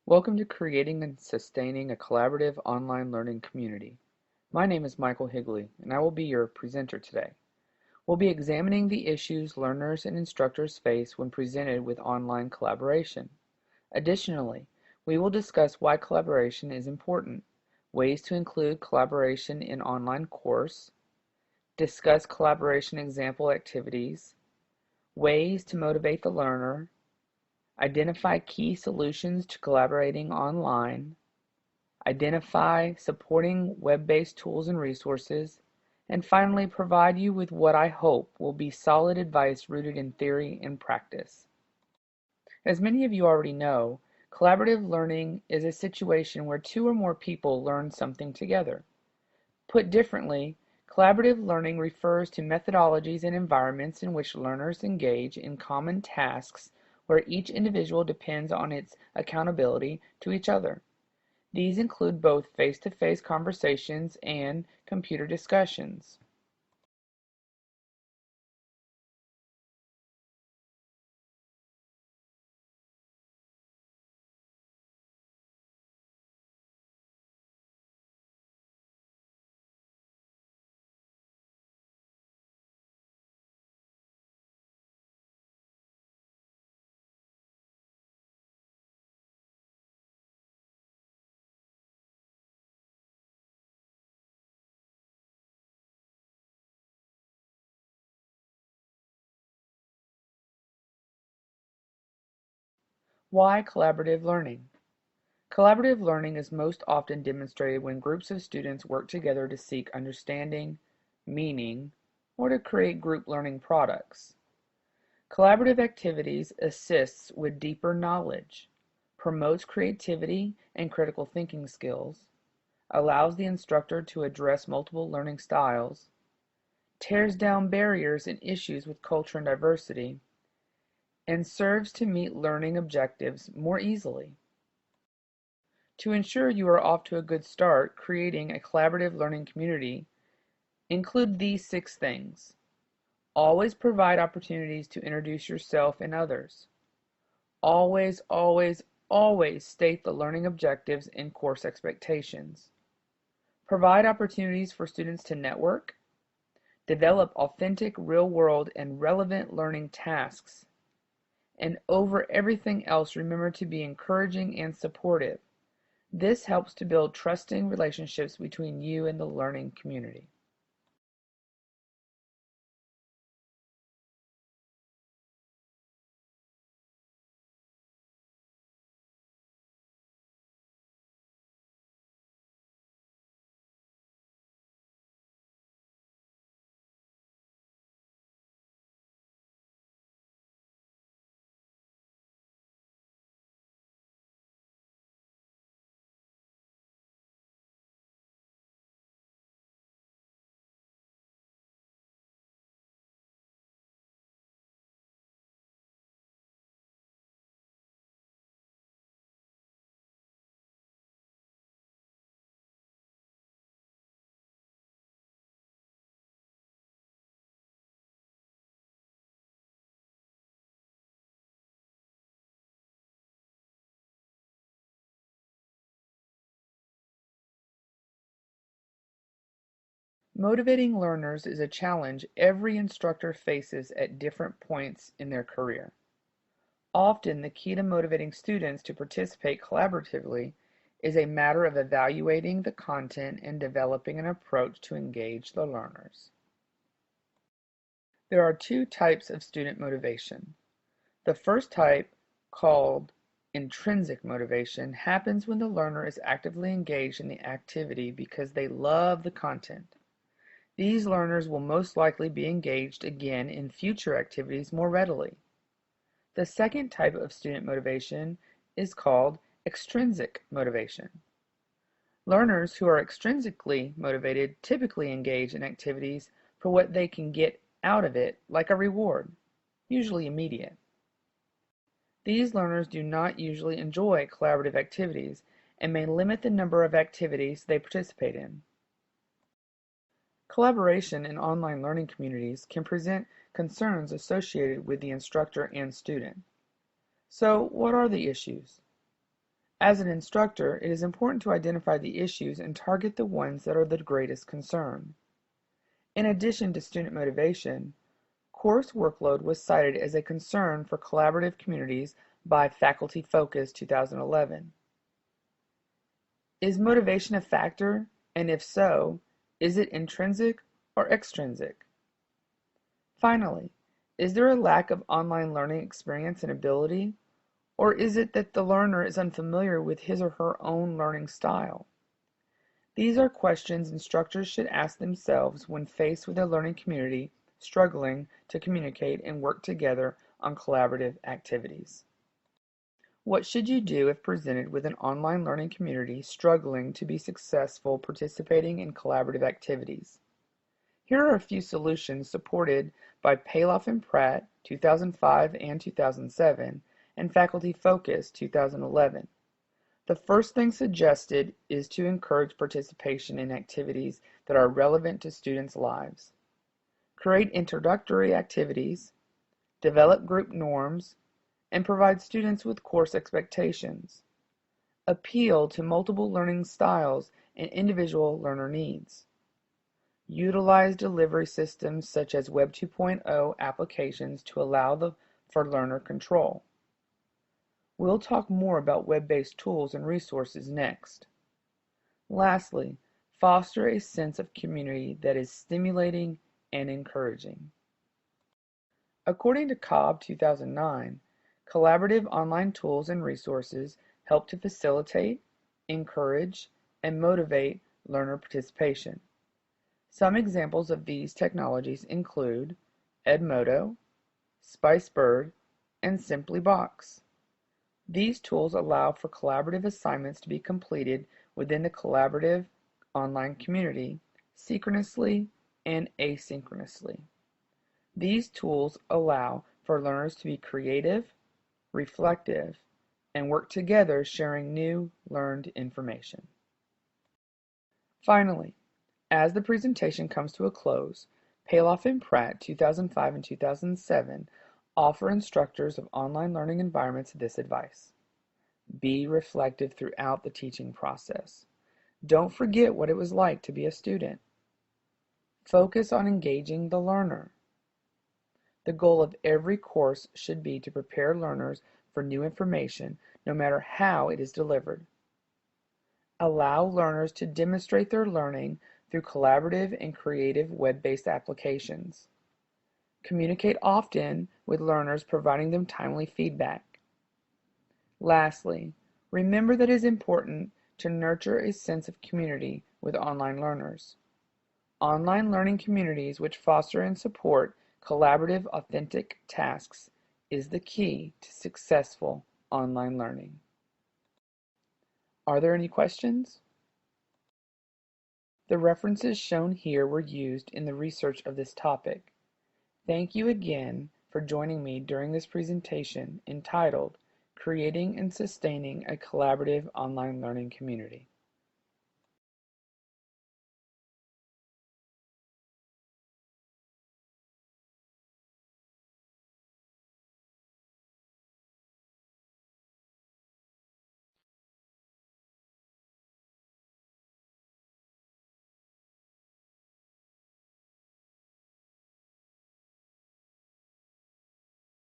Welcome to creating and sustaining a collaborative online learning community. My name is Michael Higley, and I will be your presenter today. We'll be examining the issues learners and instructors face when presented with online collaboration. Additionally, we will discuss why collaboration is important, ways to include collaboration in online course, discuss collaboration example activities, ways to motivate the learner, identify key solutions to collaborating online, identify supporting web-based tools and resources, and finally provide you with what I hope will be solid advice rooted in theory and practice. As many of you already know, collaborative learning is a situation where two or more people learn something together. Put differently, collaborative learning refers to methodologies and environments in which learners engage in common tasks where each individual depends on its accountability to each other. These include both face-to-face conversations and computer discussions. Why collaborative learning? Collaborative learning is most often demonstrated when groups of students work together to seek understanding, meaning, or to create group learning products. Collaborative activities assists with deeper knowledge, promotes creativity and critical thinking skills, allows the instructor to address multiple learning styles, tears down barriers and issues with culture and diversity, and serves to meet learning objectives more easily. To ensure you are off to a good start creating a collaborative learning community, include these 6 things. Always provide opportunities to introduce yourself and others. Always, always, always state the learning objectives and course expectations. Provide opportunities for students to network. Develop authentic, real-world, and relevant learning tasks. And over everything else, remember to be encouraging and supportive. This helps to build trusting relationships between you and the learning community. Motivating learners is a challenge every instructor faces at different points in their career. Often, the key to motivating students to participate collaboratively is a matter of evaluating the content and developing an approach to engage the learners. There are 2 types of student motivation. The first type, called intrinsic motivation, happens when the learner is actively engaged in the activity because they love the content. These learners will most likely be engaged again in future activities more readily. The second type of student motivation is called extrinsic motivation. Learners who are extrinsically motivated typically engage in activities for what they can get out of it, like a reward, usually immediate. These learners do not usually enjoy collaborative activities and may limit the number of activities they participate in. Collaboration in online learning communities can present concerns associated with the instructor and student. So, what are the issues? As an instructor, it is important to identify the issues and target the ones that are the greatest concern. In addition to student motivation, course workload was cited as a concern for collaborative communities by Faculty Focus 2011. Is motivation a factor, and if so, is it intrinsic or extrinsic? Finally, is there a lack of online learning experience and ability, or is it that the learner is unfamiliar with his or her own learning style? These are questions instructors should ask themselves when faced with a learning community struggling to communicate and work together on collaborative activities. What should you do if presented with an online learning community struggling to be successful participating in collaborative activities? Here are a few solutions supported by Paloff and Pratt 2005 and 2007 and Faculty Focus 2011. The first thing suggested is to encourage participation in activities that are relevant to students' lives. Create introductory activities, develop group norms, and provide students with course expectations. Appeal to multiple learning styles and individual learner needs. Utilize delivery systems such as Web 2.0 applications to allow for learner control. We'll talk more about web-based tools and resources next. Lastly, foster a sense of community that is stimulating and encouraging. According to Cobb 2009, collaborative online tools and resources help to facilitate, encourage, and motivate learner participation. Some examples of these technologies include Edmodo, Spicebird, and SimplyBox. These tools allow for collaborative assignments to be completed within the collaborative online community, synchronously and asynchronously. These tools allow for learners to be creative, reflective, and work together sharing new learned information. Finally, as the presentation comes to a close, Paloff and Pratt 2005 and 2007 offer instructors of online learning environments this advice. Be reflective throughout the teaching process. Don't forget what it was like to be a student. Focus on engaging the learner. The goal of every course should be to prepare learners for new information, no matter how it is delivered. Allow learners to demonstrate their learning through collaborative and creative web-based applications. Communicate often with learners, providing them timely feedback. Lastly, remember that it is important to nurture a sense of community with online learners. Online learning communities which foster and support collaborative, authentic tasks is the key to successful online learning. Are there any questions? The references shown here were used in the research of this topic. Thank you again for joining me during this presentation entitled Creating and Sustaining a Collaborative Online Learning Community.